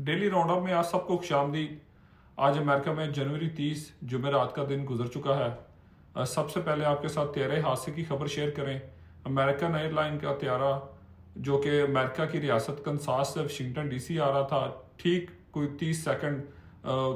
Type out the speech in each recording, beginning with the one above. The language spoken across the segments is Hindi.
डेली राउंडअप में आज सबको खुशामदीद। आज अमेरिका में जनवरी 30 जुमेरात का दिन गुजर चुका है। सबसे पहले आपके साथ त्यारे हादसे की खबर शेयर करें। अमेरिकन एयरलाइन का त्यारा जो कि अमेरिका की रियासत कंसास से वाशिंगटन डीसी आ रहा था, ठीक कोई 30 सेकंड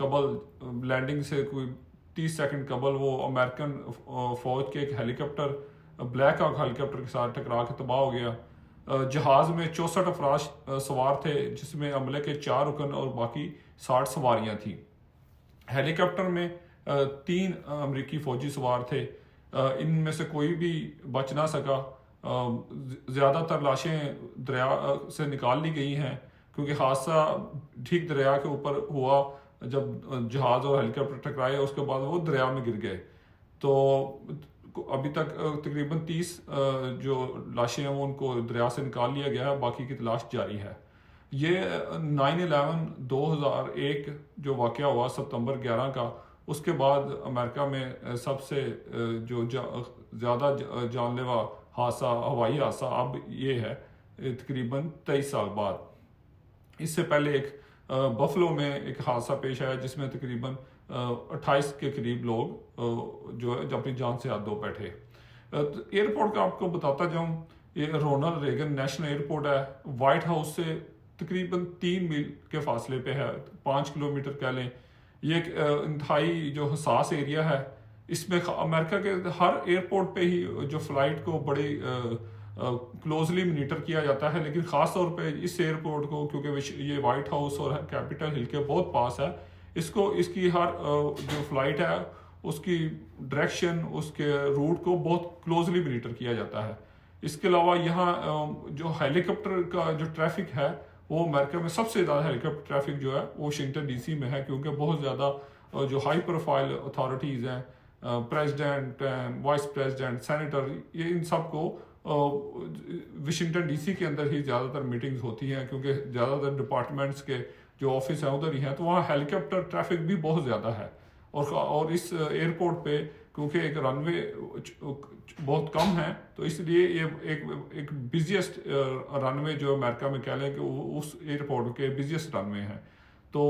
कबल लैंडिंग से कोई 30 सेकंड कबल वो अमेरिकन फौज के एक हेलीकॉप्टर ब्लैक हॉक हेलीकॉप्टर के साथ टकरा के तबाह हो गया। जहाज में 64 अफराज सवार थे, जिसमें अमले के 4 रुकन और बाकी 60 सवारियां थी। हेलीकॉप्टर में 3 अमरीकी फौजी सवार थे। इनमें से कोई भी बच ना सका। ज़्यादातर लाशें दरिया से निकाल ली गई हैं, क्योंकि हादसा ठीक दरिया के ऊपर हुआ। जब जहाज और हेलीकॉप्टर टकराए उसके बाद वो दरिया में गिर गए। तो अभी तक तकरीबन 30 जो लाशें हैं वो उनको दरिया से निकाल लिया गया है, बाकी की तलाश जारी है। ये 9/11/2001 जो वाक़या हुआ सितंबर 11 का, उसके बाद अमेरिका में सबसे जो ज़्यादा जानलेवा हादसा, हवाई हादसा अब ये है तकरीबन 23 साल बाद। इससे पहले एक बफलो में एक हादसा पेश आया जिसमें तकरीबन 28 के करीब लोग जो है अपनी जान से हाथ धो बैठे। एयरपोर्ट का आपको बताता जाऊं, ये रोनाल्ड रेगन नेशनल एयरपोर्ट है। वाइट हाउस से तकरीबन 3 मील के फासले पे है, 5 किलोमीटर कह लें। ये एक इंतहाई जो हसास एरिया है। इसमें अमेरिका के हर एयरपोर्ट पे ही जो फ्लाइट को बड़े क्लोजली मॉनिटर किया जाता है, लेकिन ख़ास तौर पे इस एयरपोर्ट को, क्योंकि ये वाइट हाउस और कैपिटल हिल के बहुत पास है, इसको इसकी हर जो फ्लाइट है उसकी डायरेक्शन, उसके रूट को बहुत क्लोजली मॉनिटर किया जाता है। इसके अलावा यहाँ जो हेलीकॉप्टर का जो ट्रैफिक है, वो अमेरिका में सबसे ज़्यादा हेलीकॉप्टर ट्रैफिक जो है वो वाशिंगटन डीसी में है, क्योंकि बहुत ज़्यादा जो हाई प्रोफाइल अथॉरिटीज़ हैं, प्रेसिडेंट, वाइस प्रेसिडेंट, सेनेटर, ये इन सब को वाशिंगटन डीसी के अंदर ही ज़्यादातर मीटिंग्स होती हैं, क्योंकि ज़्यादातर डिपार्टमेंट्स के जो ऑफिस हैं उधर ही हैं। तो वहाँ हेलीकॉप्टर ट्रैफिक भी बहुत ज़्यादा है। और इस एयरपोर्ट पे क्योंकि एक रनवे बहुत कम है, तो इसलिए ये एक बिजिएस्ट रनवे जो अमेरिका में कह लें कि उस एयरपोर्ट के बिजिएस्ट रनवे हैं। तो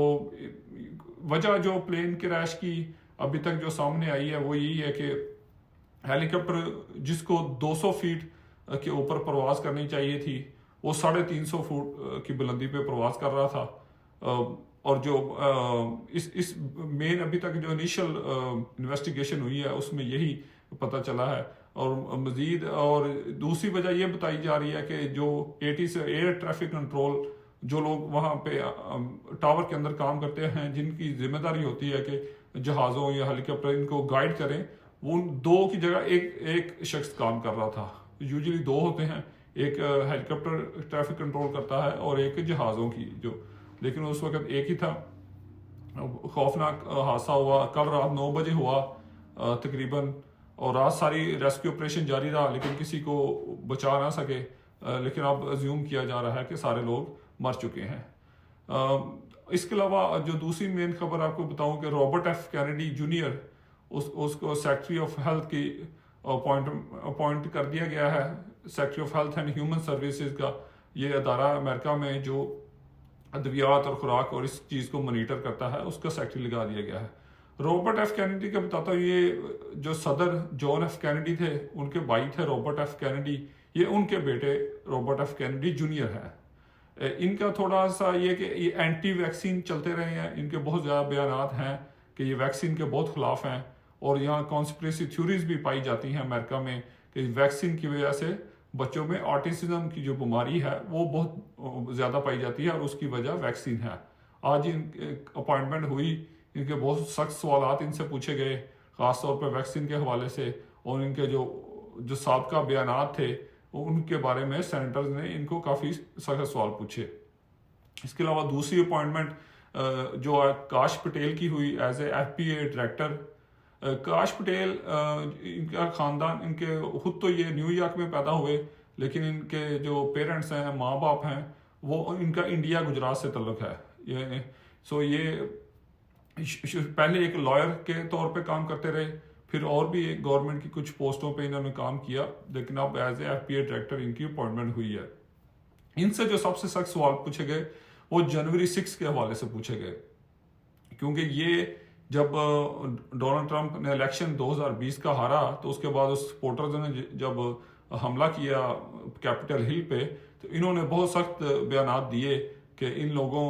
वजह जो प्लेन क्रैश की अभी तक जो सामने आई है वो यही है कि हेलीकॉप्टर जिसको 200 फीट के ऊपर प्रवास करनी चाहिए थी, वो 350 फुट की बुलंदी पे प्रवास कर रहा था। और जो इस मेन अभी तक जो इनिशियल इन्वेस्टिगेशन हुई है उसमें यही पता चला है। और मजीद और दूसरी वजह यह बताई जा रही है कि जो एटी से एयर ट्रैफिक कंट्रोल जो लोग वहाँ पे टावर के अंदर काम करते हैं, जिनकी जिम्मेदारी होती है कि जहाज़ों या हेलीकॉप्टर इनको गाइड करें, वो 2 की जगह एक शख्स काम कर रहा था। यूजुअली 2 होते हैं, एक हेलीकॉप्टर ट्रैफिक कंट्रोल करता है और एक जहाज़ों की जो, लेकिन उस वक्त एक ही था। खौफनाक हादसा हुआ कल रात 9 बजे हुआ तकरीबन, और रात सारी रेस्क्यू ऑपरेशन जारी रहा, लेकिन किसी को बचा ना सके। लेकिन अब अज्यूम किया जा रहा है कि सारे लोग मर चुके हैं। इसके अलावा जो दूसरी मेन खबर आपको बताऊं कि रॉबर्ट एफ कैनेडी जूनियर, उसको सेक्रेटरी ऑफ हेल्थ की अपॉइंट कर दिया गया है। Secretary of health and human services का ये अदारा अमेरिका में जो अद्वियात और खुराक और इस चीज़ को मॉनिटर करता है, उसका सेक्रेटरी लगा दिया गया है। रॉबर्ट एफ कैनेडी का बताता हूँ, ये जो सदर जॉन एफ कैनेडी थे, उनके भाई थे रॉबर्ट एफ कैनेडी, ये उनके बेटे रॉबर्ट एफ कैनेडी जूनियर है। इनका थोड़ा सा ये कि ये एंटी वैक्सीन चलते रहे हैं। इनके बहुत ज़्यादा बयानात हैं कि ये वैक्सीन के बहुत खिलाफ हैं, और यहाँ कॉन्स्पिरेसी थ्योरीज भी पाई जाती हैं अमेरिका में कि वैक्सीन की वजह से बच्चों में ऑटिज्म की जो बीमारी है वो बहुत ज़्यादा पाई जाती है, और उसकी वजह वैक्सीन है। आज इन अपॉइंटमेंट हुई, इनके बहुत सख्त सवाल इनसे पूछे गए, ख़ासतौर पर वैक्सीन के हवाले से, और इनके जो साबका बयानात थे उनके बारे में सेनेटर्स ने इनको काफ़ी सख्त सवाल पूछे। इसके अलावा दूसरी अपॉइंटमेंट जो काश पटेल की हुई एज ए FDA डायरेक्टर। काश पटेल इनका ख़ानदान, इनके खुद तो ये न्यूयॉर्क में पैदा हुए, लेकिन इनके जो पेरेंट्स हैं, माँ बाप हैं, वो इनका इंडिया गुजरात से तल्लुक़ है। ये पहले एक लॉयर के तौर पे काम करते रहे, फिर और भी गवर्नमेंट की कुछ पोस्टों पे इन्होंने काम किया, लेकिन अब एज ए FDA डायरेक्टर इनकी अपॉइंटमेंट हुई है। इनसे जो सबसे सख्त सवाल पूछे गए वो जनवरी 6 के हवाले से पूछे गए, क्योंकि ये जब डोनाल्ड ट्रंप ने इलेक्शन 2020 का हारा तो उसके बाद उस सपोर्टर्स ने जब हमला किया कैपिटल हिल पे, तो इन्होंने बहुत सख्त बयान दिए कि इन लोगों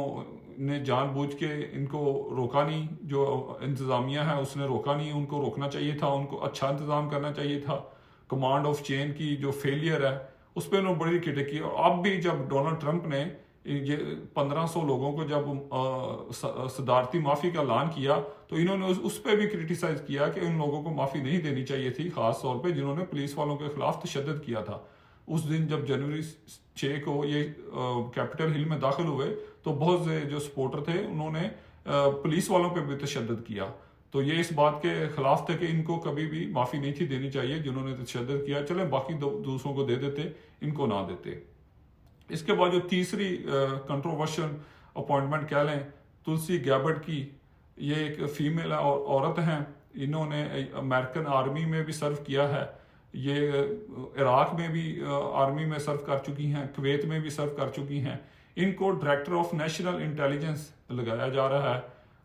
ने जानबूझ के इनको रोका नहीं, जो इंतज़ामिया है उसने रोका नहीं, उनको रोकना चाहिए था, उनको अच्छा इंतज़ाम करना चाहिए था। कमांड ऑफ चेन की जो फेलियर है उस पर उन्होंने बड़ी क्रिटिक की। और अब भी जब डोनाल्ड ट्रंप ने ये 1500 लोगों को जब सदारती माफ़ी का ऐलान किया तो इन्होंने उस पर भी क्रिटिसाइज किया कि उन लोगों को माफ़ी नहीं देनी चाहिए थी, ख़ास तौर पे जिन्होंने पुलिस वालों के खिलाफ तशद्दुद किया था। उस दिन जब जनवरी 6 को ये कैपिटल हिल में दाखिल हुए तो बहुत से जो सपोर्टर थे उन्होंने पुलिस वालों पे भी तशद्दुद किया। तो ये इस बात के खिलाफ थे कि इनको कभी भी माफ़ी नहीं थी देनी चाहिए जिन्होंने तशद्दुद किया, चले बाकी दूसरों को दे देते, इनको ना देते। इसके बाद जो तीसरी कंट्रोवर्शियल अपॉइंटमेंट कह लें तुलसी गैबर्ट की, ये एक फीमेल औरत हैं, इन्होंने अमेरिकन आर्मी में भी सर्व किया है, ये इराक में भी आर्मी में सर्व कर चुकी हैं, कुवैत में भी सर्व कर चुकी हैं। इनको डायरेक्टर ऑफ नेशनल इंटेलिजेंस लगाया जा रहा है।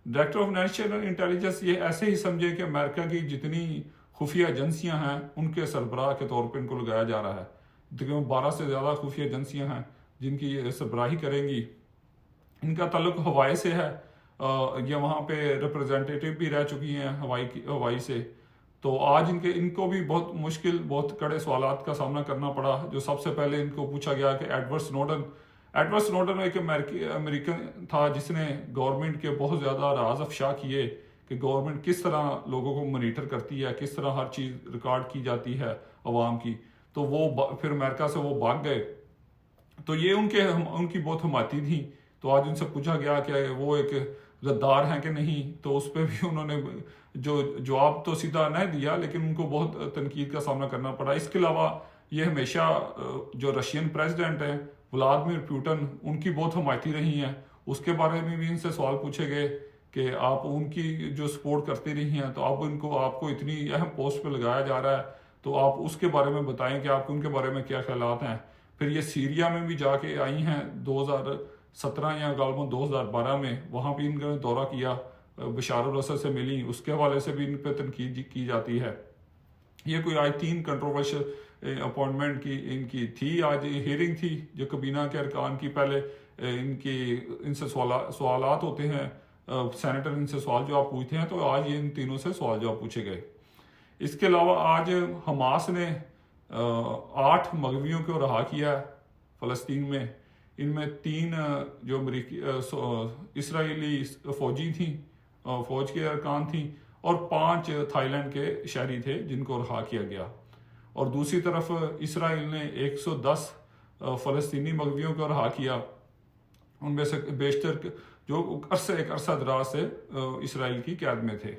डायरेक्टर ऑफ नेशनल इंटेलिजेंस ये ऐसे ही समझे कि अमेरिका की जितनी खुफिया एजेंसियां हैं उनके सरबराह के तौर पर इनको लगाया जा रहा है। तकरीबन 12 से ज़्यादा खुफिया एजेंसियां हैं जिनकी ये सरबराही करेंगी। इनका ताल्लुक हवाई से है, ये वहाँ पे रिप्रेजेंटेटिव भी रह चुकी हैं हवाई से। तो आज इनको भी बहुत मुश्किल, बहुत कड़े सवालात का सामना करना पड़ा। जो सबसे पहले इनको पूछा गया कि एडवर्ड स्नोडन एक अमेरिकन था जिसने गवर्नमेंट के बहुत ज़्यादा राज अफशा किए कि गवर्नमेंट किस तरह लोगों को मॉनिटर करती है, किस तरह हर चीज़ रिकॉर्ड की जाती है अवाम की। तो वो फिर अमेरिका से वो भाग गए, तो ये उनकी बहुत हमायती थी। तो आज उनसे पूछा गया कि वो एक गद्दार हैं कि नहीं, तो उस पर भी उन्होंने जो जवाब तो सीधा नहीं दिया, लेकिन उनको बहुत तनकीद का सामना करना पड़ा। इसके अलावा ये हमेशा जो रशियन प्रेसिडेंट हैं व्लादिमीर पुतिन, उनकी बहुत हमायती रही हैं। उसके बारे में भी इनसे सवाल पूछे गए कि आप उनकी जो सपोर्ट करती रही हैं, तो अब आपको इतनी अहम पोस्ट पर लगाया जा रहा है, तो आप उसके बारे में बताएं कि आपके उनके बारे में क्या ख्यालात हैं। फिर ये सीरिया में भी जाके आई हैं 2017 या गालबन 2012 में, वहाँ भी इन्होंने दौरा किया, बशार अल असद से मिली, उसके हवाले से भी इन पर तनकीद की जाती है। ये कोई आज 3 कंट्रोवर्शियल अपॉइंटमेंट की इनकी थी। आज हियरिंग थी जो कबीना के अरकान की, पहले इनसे सवालात होते हैं, सेनेटर इनसे सवाल जवाब पूछते हैं, तो आज ये इन तीनों से सवाल जवाब पूछे गए। इसके अलावा आज हमास ने 8 मगवियों को रहा किया फ़लस्तीन में। इनमें 3 जो इसराइली फौजी थी, फौज के अरकान थी, और 5 थाईलैंड के शहरी थे जिनको रहा किया गया। और दूसरी तरफ इसराइल ने 110 फ़लस्तीनी मगवियों को रहा किया, उनमें से बेशतर जो एक अरसा दराज से इसराइल की कैद में थे।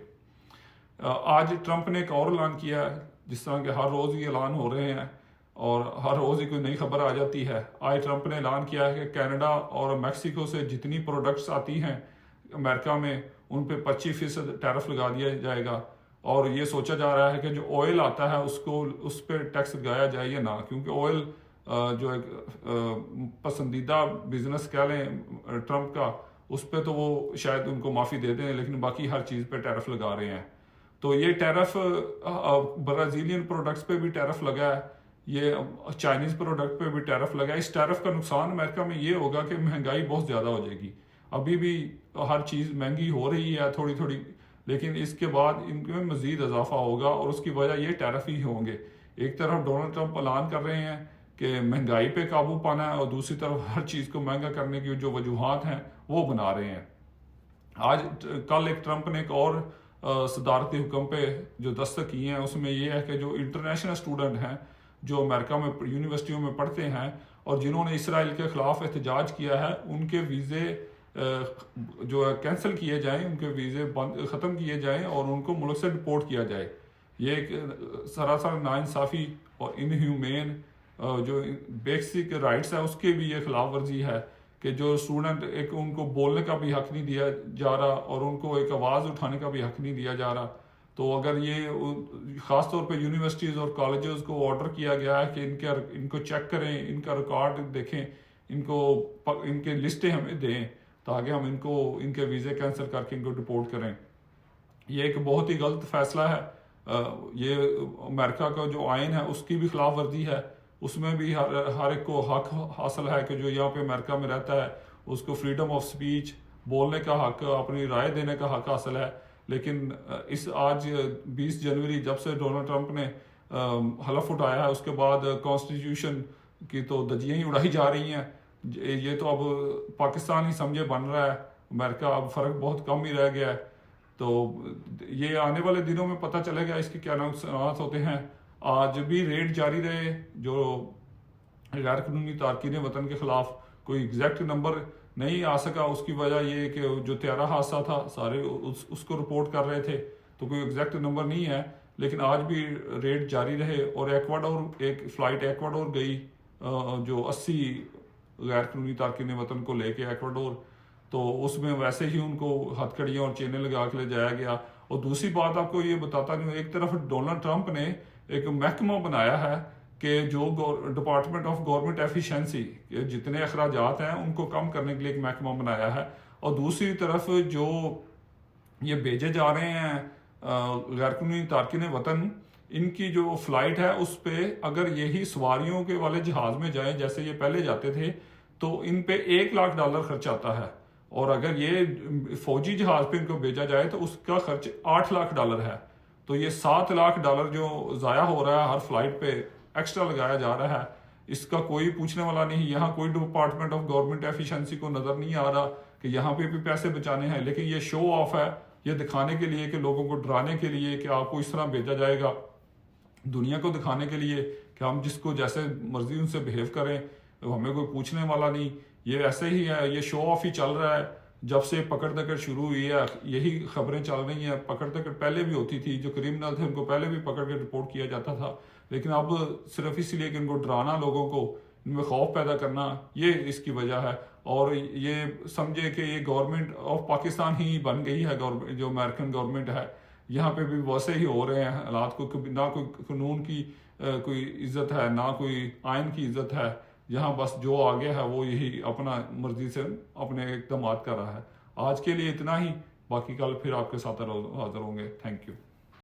आज ट्रंप ने एक और ऐलान किया है, जिस तरह के हर रोज़ ये ऐलान हो रहे हैं और हर रोज़ ही कोई नई खबर आ जाती है। आज ट्रंप ने ऐलान किया है कि कनाडा और मैक्सिको से जितनी प्रोडक्ट्स आती हैं अमेरिका में, उन पे 25% टैरिफ लगा दिया जाएगा। और ये सोचा जा रहा है कि जो ऑयल आता है उस पर टैक्स लगाया जाए या ना, क्योंकि ऑयल जो एक पसंदीदा बिजनेस कह लें ट्रंप का, उस पर तो वो शायद उनको माफ़ी दे दें, लेकिन बाकी हर चीज़ पे टैरिफ लगा रहे हैं। तो ये टैरिफ ब्राज़ीलियन प्रोडक्ट्स पे भी टैरिफ लगा है, ये चाइनीज़ प्रोडक्ट पे भी टैरिफ लगा है। इस टैरिफ का नुकसान अमेरिका में ये होगा कि महंगाई बहुत ज़्यादा हो जाएगी। अभी भी हर चीज़ महंगी हो रही है थोड़ी थोड़ी, लेकिन इसके बाद इनमें मज़ीद इजाफा होगा और उसकी वजह ये टैरिफ ही होंगे। एक तरफ डोनाल्ड ट्रंप ऐलान कर रहे हैं कि महंगाई पे काबू पाना है, और दूसरी तरफ हर चीज़ को महंगा करने की जो वजूहात हैं वो बना रहे हैं। कल एक ट्रंप ने एक और सदारती हुक्म पे जो दस्तखत किए हैं, उसमें यह है कि जो इंटरनेशनल स्टूडेंट हैं जो अमेरिका में यूनिवर्सिटियों में पढ़ते हैं और जिन्होंने इसराइल के खिलाफ एहतजाज किया है, उनके वीज़े जो है कैंसिल किए जाएं, उनके वीज़े ख़त्म किए जाएं और उनको मुल्क से डिपोर्ट किया जाए। ये एक सरासर नाइंसाफ़ी और इनह्यूमेन जो बेसिक राइट्स है उसके भी ये खिलाफ वर्जी है कि जो स्टूडेंट एक उनको बोलने का भी हक नहीं दिया जा रहा और उनको एक आवाज़ उठाने का भी हक नहीं दिया जा रहा। तो अगर ये ख़ास तौर पे यूनिवर्सिटीज़ और कॉलेजेस को ऑर्डर किया गया है कि इनको चेक करें, इनका रिकॉर्ड देखें इनके लिस्टें हमें दें ताकि हम इनके वीज़े कैंसिल करके इनको डिपोर्ट करें। ये एक बहुत ही गलत फैसला है। ये अमेरिका का जो आइन है उसकी भी खिलाफ वर्जी है। उसमें भी हर एक को हक हासिल है कि जो यहाँ पे अमेरिका में रहता है उसको फ्रीडम ऑफ स्पीच, बोलने का हक, अपनी राय देने का हक हासिल है। लेकिन इस आज 20 जनवरी जब से डोनाल्ड ट्रंप ने हलफ उठाया है उसके बाद कॉन्स्टिट्यूशन की तो धज्जियां ही उड़ाई जा रही हैं। ये तो अब पाकिस्तान ही समझे बन रहा है, अमेरिका अब फर्क बहुत कम ही रह गया है। तो ये आने वाले दिनों में पता चलेगा इसके क्या नुकसान होते हैं। आज भी रेड जारी रहे जो गैर कानूनी तारकीन वतन के खिलाफ, कोई एग्जैक्ट नंबर नहीं आ सका। उसकी वजह ये कि जो 13 हादसा था सारे उसको रिपोर्ट कर रहे थे, तो कोई एग्जैक्ट नंबर नहीं है। लेकिन आज भी रेड जारी रहे और एक्वाडोर, एक फ़्लाइट एक्वाडोर गई जो 80 गैर कानूनी तारकीन वतन को लेके एक्वाडोर, तो उसमें वैसे ही उनको हथकड़ियाँ और चेनें लगा के ले जाया गया। और दूसरी बात आपको ये बताता नहीं, एक तरफ डोनाल्ड ट्रंप ने एक महकमा बनाया है कि जो डिपार्टमेंट ऑफ गवर्नमेंट एफिशिएंसी के जितने अखराजात हैं उनको कम करने के लिए एक महकमा बनाया है। और दूसरी तरफ जो ये भेजे जा रहे हैं गैर कानूनी तारकीन वतन, इनकी जो फ्लाइट है उस पे अगर यही सवारियों के वाले जहाज में जाएं जैसे ये पहले जाते थे तो इन पे $1 लाख खर्च आता है। और अगर ये फौजी जहाज पे इनको भेजा जाए तो उसका खर्च $8 लाख है। तो ये $7 लाख जो ज़ाया हो रहा है हर फ्लाइट पे, एक्स्ट्रा लगाया जा रहा है, इसका कोई पूछने वाला नहीं। यहाँ कोई डिपार्टमेंट ऑफ गवर्नमेंट एफिशिएंसी को नजर नहीं आ रहा कि यहाँ पे भी पैसे बचाने हैं। लेकिन ये शो ऑफ है, ये दिखाने के लिए कि लोगों को डराने के लिए कि आपको इस तरह भेजा जाएगा, दुनिया को दिखाने के लिए कि हम जिसको जैसे मर्जी उनसे बिहेव करें, हमें कोई पूछने वाला नहीं। ये ऐसे ही है, ये शो ऑफ ही चल रहा है। जब से पकड़ दकड़ शुरू हुई है यही खबरें चल रही हैं। पकड़ दकड़ पहले भी होती थी, जो क्रिमिनल थे उनको पहले भी पकड़ के रिपोर्ट किया जाता था। लेकिन अब सिर्फ इसलिए कि इनको डराना, लोगों को इनमें खौफ पैदा करना, ये इसकी वजह है। और ये समझे कि ये गवर्नमेंट ऑफ पाकिस्तान ही बन गई है, जो अमेरिकन गवर्नमेंट है। यहाँ पे भी वैसे ही हो रहे हैं हालात को, ना कोई कानून की कोई इज्जत है, ना कोई आइन की इज्जत है। यहाँ बस जो आगे है वो यही अपना मर्जी से अपने इकदाम कर रहा है। आज के लिए इतना ही, बाकी कल फिर आपके साथ हाजिर होंगे। Thank you.